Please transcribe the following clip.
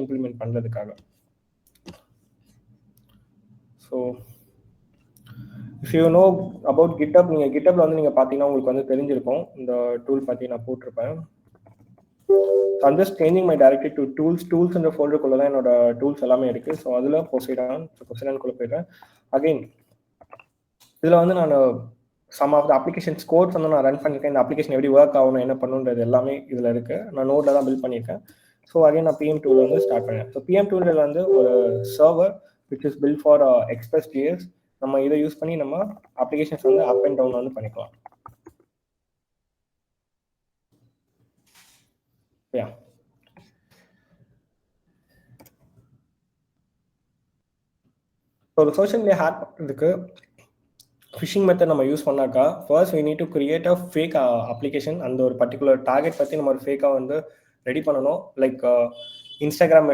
Implement பண்ணுறதுக்காக. So if you know about GitHub, நீங்கள் GitHubல வந்து நீங்கள் பார்த்தீங்கன்னா உங்களுக்கு வந்து தெரிஞ்சிருக்கும். இந்த டூல் பற்றி நான் போட்டிருப்பேன். I'm just changing my directory to tools என்ற ஃபோல்டருக்குள்ள தான் என்னோட டூல்ஸ் எல்லாமே இருக்கு. ஸோ அதில் பொசைடான்குள்ளே போயிடுறேன். அகைன் இதில் வந்து நான் some of the applications codes வந்து நான் ரன் பண்ணியிருக்கேன். இந்த அப்ளிகேஷன் எப்படி ஒர்க் ஆகணும், என்ன பண்ணுன்றது எல்லாமே இதில் இருக்கு. நான் நோட்டில் தான் பில்ட் பண்ணியிருக்கேன். ஸோ அகைன் நான் PM டூல் வந்து ஸ்டார்ட் பண்ணேன். ஸோ PM டூல் வந்து ஒரு server which is built for Express.js. நம்ம இதை யூஸ் பண்ணி நம்ம அப்ளிகேஷன்ஸ் வந்து அப் அண்ட் டவுன் வந்து பண்ணிக்கலாம். ஒரு சோஷியல் மீடியா ஹேக் பண்ணுறதுக்கு ஃபிஷிங் மெத்தட் நம்ம யூஸ் பண்ணாக்கா first we need to create a fake application. அந்த ஒரு பர்டிகுலர் டார்கெட் பற்றி நம்ம ஒரு ஃபேக்காக வந்து ரெடி பண்ணணும். Like Instagram